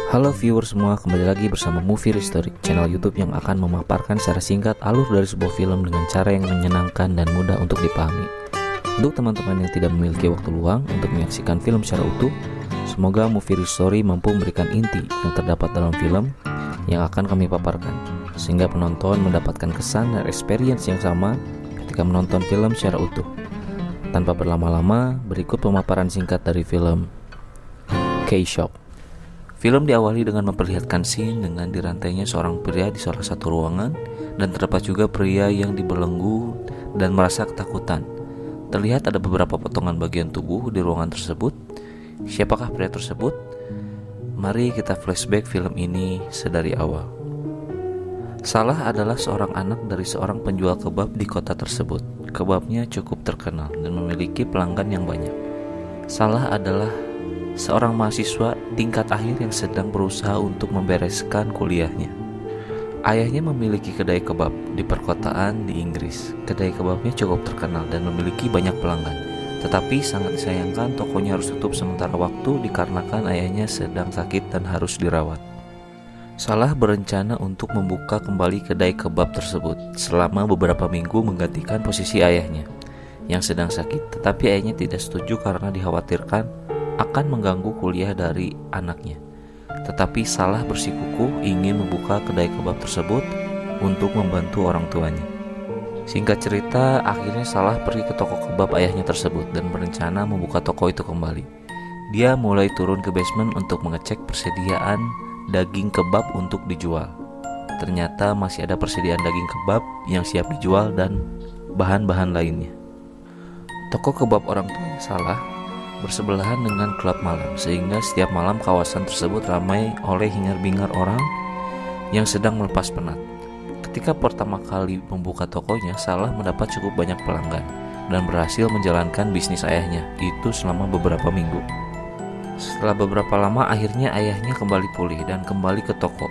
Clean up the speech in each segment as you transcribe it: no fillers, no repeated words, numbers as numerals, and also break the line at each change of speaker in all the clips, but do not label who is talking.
Halo viewer semua, kembali lagi bersama Movie History, channel YouTube yang akan memaparkan secara singkat alur dari sebuah film dengan cara yang menyenangkan dan mudah untuk dipahami. Untuk teman-teman yang tidak memiliki waktu luang untuk menyaksikan film secara utuh, semoga Movie History mampu memberikan inti yang terdapat dalam film yang akan kami paparkan, sehingga penonton mendapatkan kesan dan experience yang sama ketika menonton film secara utuh. Tanpa berlama-lama, berikut pemaparan singkat dari film K-Shop. Film diawali dengan memperlihatkan scene dengan dirantainya seorang pria di salah satu ruangan, dan terdapat juga pria yang dibelenggu dan merasa ketakutan. Terlihat ada beberapa potongan bagian tubuh di ruangan tersebut. Siapakah pria tersebut? Mari kita flashback film ini sedari awal. Salah adalah seorang anak dari seorang penjual kebab di kota tersebut. Kebabnya cukup terkenal dan memiliki pelanggan yang banyak. Salah adalah seorang mahasiswa tingkat akhir yang sedang berusaha untuk membereskan kuliahnya. Ayahnya memiliki kedai kebab di perkotaan di Inggris. Kedai kebabnya cukup terkenal dan memiliki banyak pelanggan. Tetapi sangat disayangkan tokonya harus tutup sementara waktu dikarenakan ayahnya sedang sakit dan harus dirawat. Salah berencana untuk membuka kembali kedai kebab tersebut selama beberapa minggu menggantikan posisi ayahnya yang sedang sakit. Tetapi ayahnya tidak setuju karena dikhawatirkan akan mengganggu kuliah dari anaknya. Tetapi Salah bersikukuh ingin membuka kedai kebab tersebut untuk membantu orang tuanya. Singkat cerita, akhirnya Salah pergi ke toko kebab ayahnya tersebut dan berencana membuka toko itu kembali. Dia mulai turun ke basement untuk mengecek persediaan daging kebab untuk dijual. Ternyata masih ada persediaan daging kebab yang siap dijual dan bahan-bahan lainnya. Toko kebab orang tuanya Salah bersebelahan dengan klub malam, sehingga setiap malam kawasan tersebut ramai oleh hingar-bingar orang yang sedang melepas penat. Ketika pertama kali membuka tokonya, Salah mendapat cukup banyak pelanggan dan berhasil menjalankan bisnis ayahnya itu selama beberapa minggu. Setelah beberapa lama, akhirnya ayahnya kembali pulih dan kembali ke toko.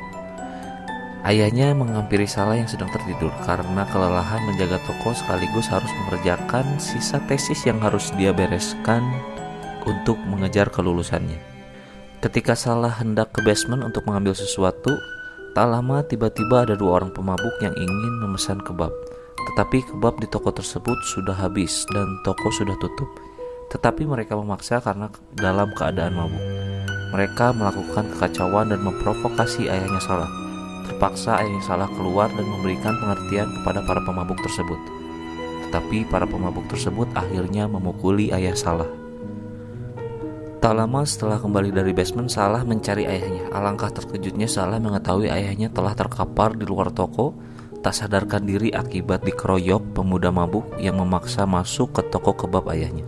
Ayahnya menghampiri Salah yang sedang tertidur karena kelelahan menjaga toko sekaligus harus mengerjakan sisa tesis yang harus dia bereskan untuk mengejar kelulusannya. Ketika Salah hendak ke basement untuk mengambil sesuatu, tak lama tiba-tiba ada dua orang pemabuk yang ingin memesan kebab. Tetapi kebab di toko tersebut sudah habis dan toko sudah tutup. Tetapi mereka memaksa karena dalam keadaan mabuk. Mereka melakukan kekacauan dan memprovokasi ayahnya Salah. Terpaksa ayahnya Salah keluar dan memberikan pengertian kepada para pemabuk tersebut. Tetapi para pemabuk tersebut akhirnya memukuli ayah Salah. Tak lama setelah kembali dari basement, Salah mencari ayahnya. Alangkah terkejutnya Salah mengetahui ayahnya telah terkapar di luar toko, tak sadarkan diri akibat dikeroyok pemuda mabuk yang memaksa masuk ke toko kebab ayahnya.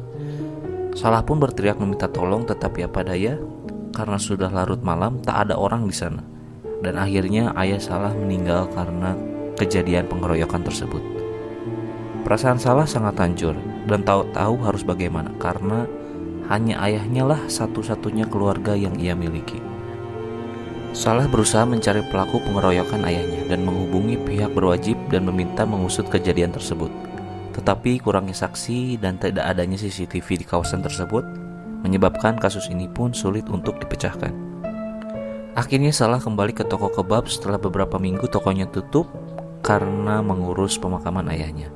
Salah pun berteriak meminta tolong, tetapi apa daya, karena sudah larut malam tak ada orang di sana. Dan akhirnya ayah Salah meninggal karena kejadian pengeroyokan tersebut. Perasaan Salah sangat hancur dan tahu harus bagaimana, karena hanya ayahnya lah satu-satunya keluarga yang ia miliki. Salah berusaha mencari pelaku pengeroyokan ayahnya dan menghubungi pihak berwajib dan meminta mengusut kejadian tersebut. Tetapi kurangnya saksi dan tidak adanya CCTV di kawasan tersebut menyebabkan kasus ini pun sulit untuk dipecahkan. Akhirnya Salah kembali ke toko kebab setelah beberapa minggu tokonya tutup karena mengurus pemakaman ayahnya.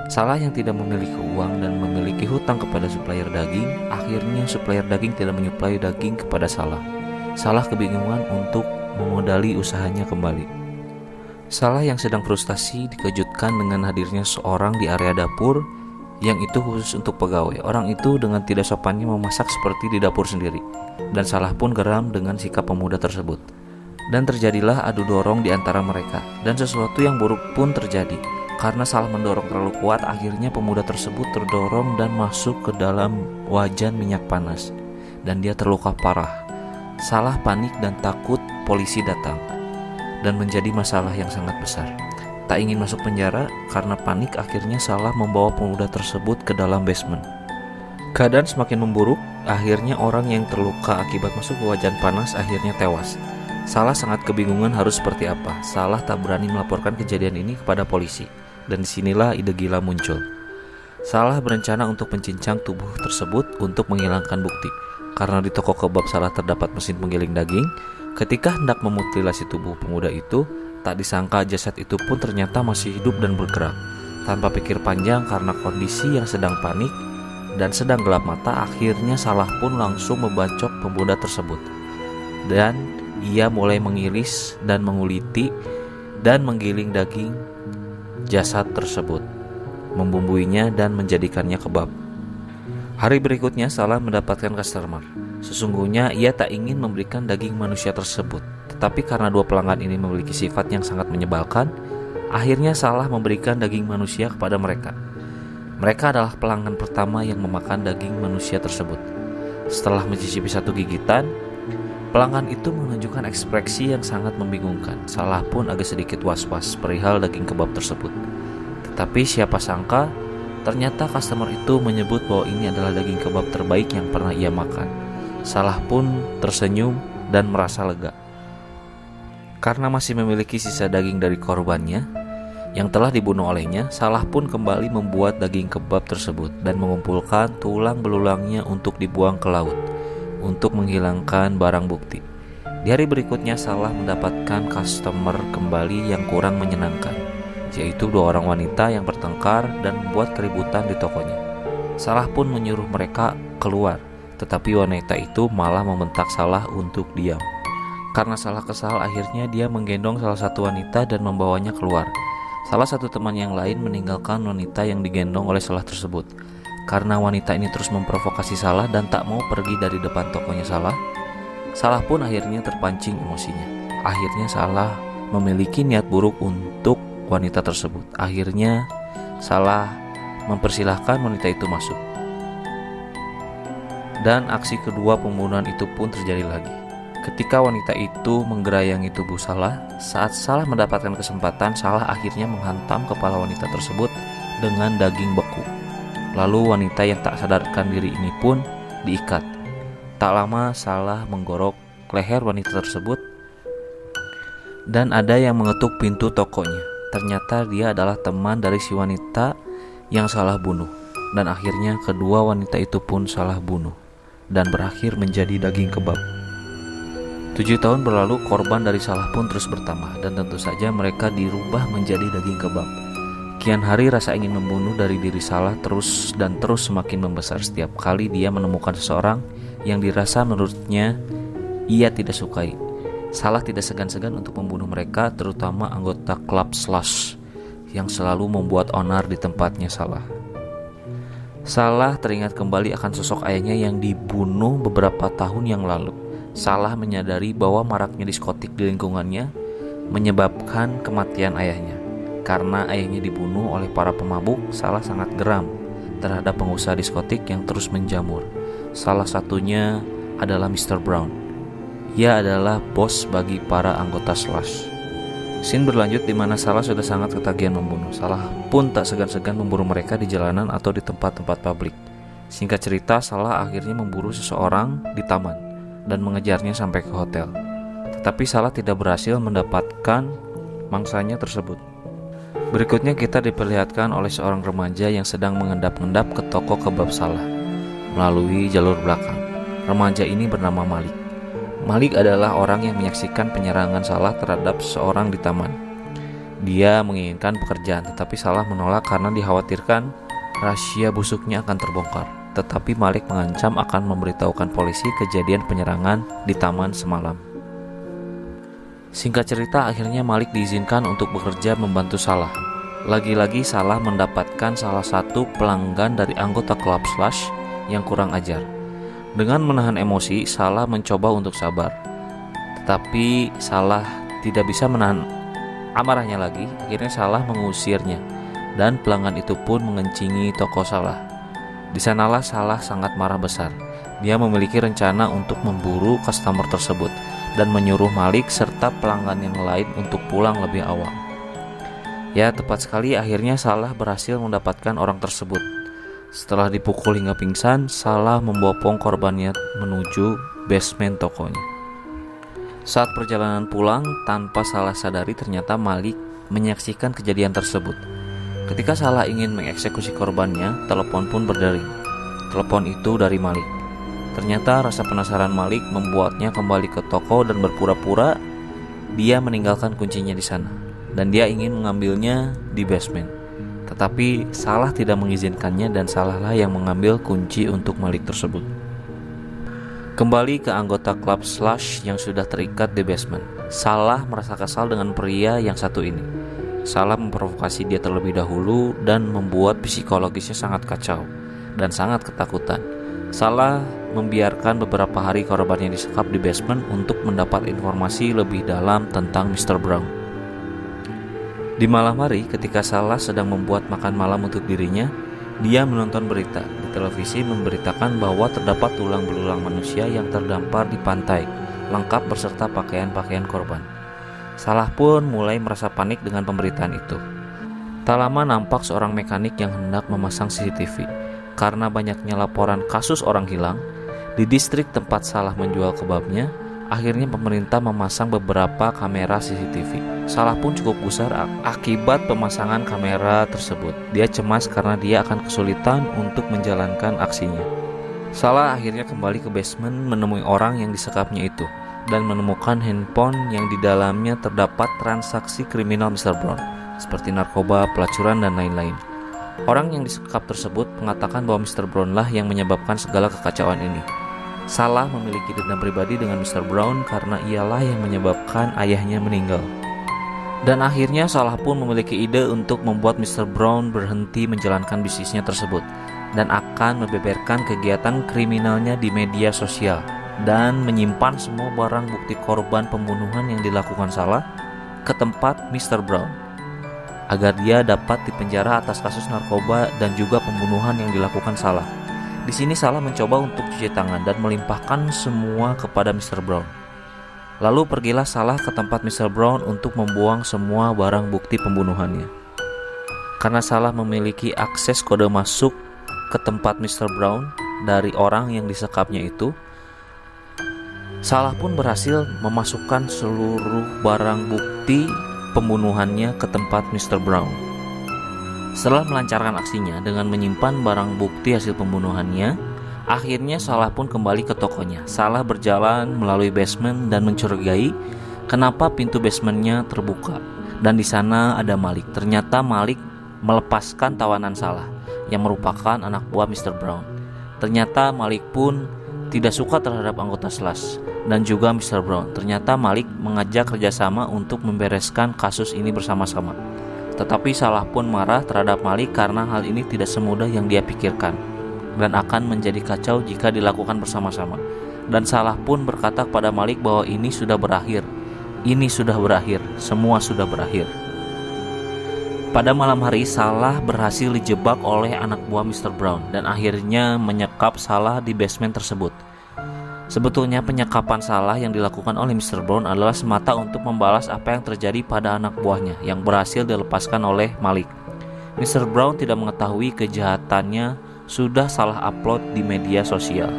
Salah yang tidak memiliki uang dan memiliki hutang kepada supplier daging, akhirnya supplier daging tidak menyuplai daging kepada Salah. Salah kebingungan untuk memodali usahanya kembali. Salah yang sedang frustasi dikejutkan dengan hadirnya seorang di area dapur yang itu khusus untuk pegawai. Orang itu dengan tidak sopannya memasak seperti di dapur sendiri, dan Salah pun geram dengan sikap pemuda tersebut. Dan terjadilah adu dorong di antara mereka, dan sesuatu yang buruk pun terjadi. Karena Salah mendorong terlalu kuat, akhirnya pemuda tersebut terdorong dan masuk ke dalam wajan minyak panas, dan dia terluka parah. Salah panik dan takut polisi datang dan menjadi masalah yang sangat besar. Tak ingin masuk penjara karena panik, akhirnya Salah membawa pemuda tersebut ke dalam basement. Keadaan semakin memburuk, akhirnya orang yang terluka akibat masuk ke wajan panas akhirnya tewas. Salah sangat kebingungan harus seperti apa. Salah tak berani melaporkan kejadian ini kepada polisi, dan disinilah ide gila muncul. Salah berencana untuk mencincang tubuh tersebut untuk menghilangkan bukti. Karena di toko kebab Salah terdapat mesin penggiling daging, ketika hendak memutilasi tubuh pemuda itu, tak disangka jasad itu pun ternyata masih hidup dan bergerak. Tanpa pikir panjang karena kondisi yang sedang panik dan sedang gelap mata, akhirnya Salah pun langsung membacok pemuda tersebut. Dan ia mulai mengiris dan menguliti dan menggiling daging jasad tersebut, membumbuinya dan menjadikannya kebab. Hari berikutnya Salah mendapatkan customer. Sesungguhnya ia tak ingin memberikan daging manusia tersebut, tetapi karena dua pelanggan ini memiliki sifat yang sangat menyebalkan, akhirnya Salah memberikan daging manusia kepada mereka. Mereka adalah pelanggan pertama yang memakan daging manusia tersebut. Setelah mencicipi satu gigitan, pelanggan itu menunjukkan ekspresi yang sangat membingungkan. Salah pun agak sedikit was-was perihal daging kebab tersebut. Tetapi siapa sangka, ternyata customer itu menyebut bahwa ini adalah daging kebab terbaik yang pernah ia makan. Salah pun tersenyum dan merasa lega. Karena masih memiliki sisa daging dari korbannya yang telah dibunuh olehnya, Salah pun kembali membuat daging kebab tersebut dan mengumpulkan tulang belulangnya untuk dibuang ke laut untuk menghilangkan barang bukti. Di hari berikutnya Salah mendapatkan customer kembali yang kurang menyenangkan, yaitu dua orang wanita yang bertengkar dan membuat keributan di tokonya. Salah pun menyuruh mereka keluar, tetapi wanita itu malah membentak Salah untuk diam. Karena Salah kesal, akhirnya dia menggendong salah satu wanita dan membawanya keluar. Salah satu teman yang lain meninggalkan wanita yang digendong oleh Salah tersebut. Karena wanita ini terus memprovokasi Salah dan tak mau pergi dari depan tokonya Salah pun akhirnya terpancing emosinya. Akhirnya Salah memiliki niat buruk untuk wanita tersebut. Akhirnya Salah mempersilahkan wanita itu masuk. Dan aksi kedua pembunuhan itu pun terjadi lagi. Ketika wanita itu menggerayangi tubuh Salah, saat Salah mendapatkan kesempatan, Salah akhirnya menghantam kepala wanita tersebut dengan daging beku. Lalu wanita yang tak sadarkan diri ini pun diikat. Tak lama Salah menggorok leher wanita tersebut dan ada yang mengetuk pintu tokonya. Ternyata dia adalah teman dari si wanita yang Salah bunuh. Dan akhirnya kedua wanita itu pun Salah bunuh dan berakhir menjadi daging kebab. 7 tahun berlalu, korban dari Salah pun terus bertambah dan tentu saja mereka dirubah menjadi daging kebab. Kian hari rasa ingin membunuh dari diri Salah terus semakin membesar setiap kali dia menemukan seseorang yang dirasa menurutnya ia tidak sukai. Salah tidak segan-segan untuk membunuh mereka, terutama anggota klub Slash yang selalu membuat onar di tempatnya Salah. Salah teringat kembali akan sosok ayahnya yang dibunuh beberapa tahun yang lalu. Salah menyadari bahwa maraknya diskotik di lingkungannya menyebabkan kematian ayahnya. Karena ayahnya dibunuh oleh para pemabuk, Salah sangat geram terhadap pengusaha diskotik yang terus menjamur. Salah satunya adalah Mr. Brown. Ia adalah bos bagi para anggota Slash. Scene berlanjut di mana Salah sudah sangat ketagihan membunuh. Salah pun tak segan-segan memburu mereka di jalanan atau di tempat-tempat publik. Singkat cerita, Salah akhirnya memburu seseorang di taman dan mengejarnya sampai ke hotel. Tetapi Salah tidak berhasil mendapatkan mangsanya tersebut. Berikutnya kita diperlihatkan oleh seorang remaja yang sedang mengendap-endap ke toko kebab Salah melalui jalur belakang. Remaja ini bernama Malik. Malik adalah orang yang menyaksikan penyerangan Salah terhadap seseorang di taman. Dia menginginkan pekerjaan, tetapi Salah menolak karena dikhawatirkan rahasia busuknya akan terbongkar. Tetapi Malik mengancam akan memberitahukan polisi kejadian penyerangan di taman semalam. Singkat cerita, akhirnya Malik diizinkan untuk bekerja membantu Salah. Lagi-lagi Salah mendapatkan salah satu pelanggan dari anggota klub Slash yang kurang ajar. Dengan menahan emosi, Salah mencoba untuk sabar. Tetapi Salah tidak bisa menahan amarahnya lagi. Akhirnya Salah mengusirnya dan pelanggan itu pun mengencingi toko Salah. Di sanalah Salah sangat marah besar. Dia memiliki rencana untuk memburu customer tersebut dan menyuruh Malik serta pelanggan yang lain untuk pulang lebih awal. Ya, tepat sekali, akhirnya Salah berhasil mendapatkan orang tersebut. Setelah dipukul hingga pingsan, Salah membopong korbannya menuju basement tokonya. Saat perjalanan pulang, tanpa Salah sadari ternyata Malik menyaksikan kejadian tersebut. Ketika Salah ingin mengeksekusi korbannya, telepon pun berdering. Telepon itu dari Malik. Ternyata rasa penasaran Malik membuatnya kembali ke toko dan berpura-pura dia meninggalkan kuncinya di sana dan dia ingin mengambilnya di basement. Tetapi Salah tidak mengizinkannya dan Salahlah yang mengambil kunci untuk Malik tersebut. Kembali ke anggota klub Slush yang sudah terikat di basement. Salah merasa kesal dengan pria yang satu ini. Salah memprovokasi dia terlebih dahulu dan membuat psikologisnya sangat kacau dan sangat ketakutan. Salah membiarkan beberapa hari korbannya disekap di basement untuk mendapat informasi lebih dalam tentang Mr. Brown. Di malam hari ketika Salah sedang membuat makan malam untuk dirinya, dia menonton berita di televisi memberitakan bahwa terdapat tulang belulang manusia yang terdampar di pantai, lengkap beserta pakaian-pakaian korban. Salah pun mulai merasa panik dengan pemberitaan itu. Tak lama nampak seorang mekanik yang hendak memasang CCTV. Karena banyaknya laporan kasus orang hilang di distrik tempat Salah menjual kebabnya, akhirnya pemerintah memasang beberapa kamera CCTV. Salah pun cukup gusar akibat pemasangan kamera tersebut. Dia cemas karena dia akan kesulitan untuk menjalankan aksinya. Salah akhirnya kembali ke basement menemui orang yang disekapnya itu dan menemukan handphone yang di dalamnya terdapat transaksi kriminal Mr. Brown seperti narkoba, pelacuran, dan lain-lain. Orang yang disekap tersebut mengatakan bahwa Mr. Brown lah yang menyebabkan segala kekacauan ini. Salah memiliki dendam pribadi dengan Mr. Brown karena ialah yang menyebabkan ayahnya meninggal. Dan akhirnya Salah pun memiliki ide untuk membuat Mr. Brown berhenti menjalankan bisnisnya tersebut dan akan membeberkan kegiatan kriminalnya di media sosial dan menyimpan semua barang bukti korban pembunuhan yang dilakukan Salah ke tempat Mr. Brown agar dia dapat dipenjara atas kasus narkoba dan juga pembunuhan yang dilakukan Salah. Di sini Salah mencoba untuk cuci tangan dan melimpahkan semua kepada Mr. Brown. Lalu pergilah Salah ke tempat Mr. Brown untuk membuang semua barang bukti pembunuhannya. Karena Salah memiliki akses kode masuk ke tempat Mr. Brown dari orang yang disekapnya itu, Salah pun berhasil memasukkan seluruh barang bukti pembunuhannya ke tempat Mr. Brown. Setelah melancarkan aksinya dengan menyimpan barang bukti hasil pembunuhannya, akhirnya Salah pun kembali ke tokonya. Salah berjalan melalui basement dan mencurigai kenapa pintu basementnya terbuka dan di sana ada Malik. Ternyata Malik melepaskan tawanan Salah yang merupakan anak buah Mr. Brown. Ternyata Malik pun tidak suka terhadap anggota Slush dan juga Mr. Brown. Ternyata Malik mengajak kerjasama untuk membereskan kasus ini bersama-sama. Tetapi Salah pun marah terhadap Malik karena hal ini tidak semudah yang dia pikirkan dan akan menjadi kacau jika dilakukan bersama-sama. Dan Salah pun berkata kepada Malik bahwa ini sudah berakhir. Ini sudah berakhir, semua sudah berakhir. Pada malam hari, Salah berhasil dijebak oleh anak buah Mr. Brown dan akhirnya menyekap Salah di basement tersebut. Sebetulnya penyekapan Salah yang dilakukan oleh Mr. Brown adalah semata untuk membalas apa yang terjadi pada anak buahnya yang berhasil dilepaskan oleh Malik. Mr. Brown tidak mengetahui kejahatannya sudah Salah upload di media sosial.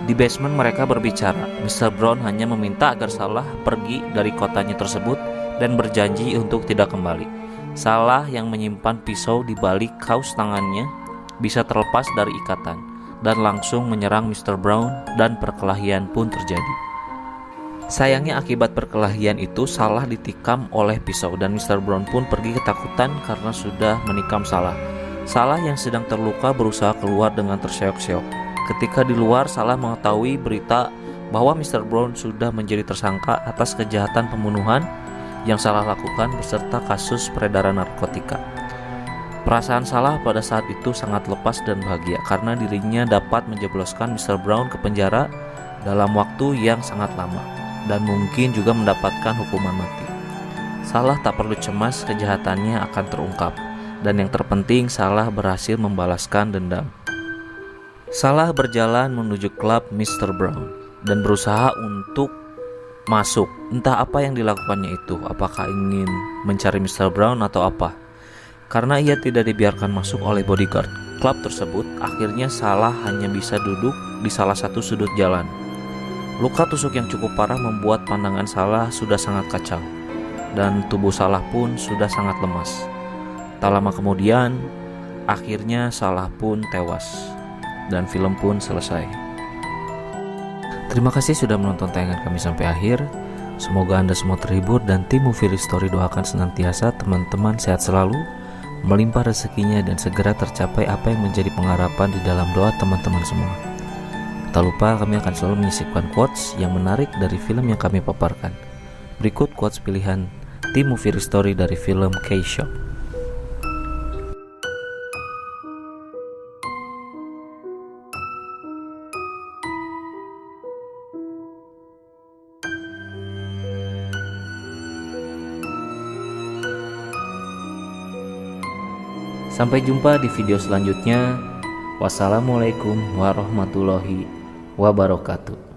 Di basement mereka berbicara. Mr. Brown hanya meminta agar Salah pergi dari kotanya tersebut dan berjanji untuk tidak kembali. Salah yang menyimpan pisau di balik kaos tangannya bisa terlepas dari ikatan dan langsung menyerang Mr. Brown dan perkelahian pun terjadi. Sayangnya akibat perkelahian itu Salah ditikam oleh pisau dan Mr. Brown pun pergi ketakutan karena sudah menikam Salah. Salah yang sedang terluka berusaha keluar dengan terseok-seok. Ketika di luar, Salah mengetahui berita bahwa Mr. Brown sudah menjadi tersangka atas kejahatan pembunuhan yang Salah lakukan beserta kasus peredaran narkotika. Perasaan Salah pada saat itu sangat lepas dan bahagia karena dirinya dapat menjebloskan Mr. Brown ke penjara dalam waktu yang sangat lama dan mungkin juga mendapatkan hukuman mati. Salah tak perlu cemas kejahatannya akan terungkap dan yang terpenting Salah berhasil membalaskan dendam. Salah berjalan menuju klub Mr. Brown dan berusaha untuk masuk. Entah apa yang dilakukannya itu, apakah ingin mencari Mr. Brown atau apa. Karena ia tidak dibiarkan masuk oleh bodyguard klub tersebut, akhirnya Salah hanya bisa duduk di salah satu sudut jalan. Luka tusuk yang cukup parah membuat pandangan Salah sudah sangat kacau dan tubuh Salah pun sudah sangat lemas. Tak lama kemudian, akhirnya Salah pun tewas dan film pun selesai. Terima kasih sudah menonton tayangan kami sampai akhir. Semoga Anda semua terhibur dan tim Movie Story doakan senantiasa teman-teman sehat selalu, melimpah rezekinya dan segera tercapai apa yang menjadi pengharapan di dalam doa teman-teman semua. Tak lupa kami akan selalu menyisipkan quotes yang menarik dari film yang kami paparkan. Berikut quotes pilihan tim Movie Story dari film K-Shop. Sampai jumpa di video selanjutnya. Wassalamualaikum warahmatullahi wabarakatuh.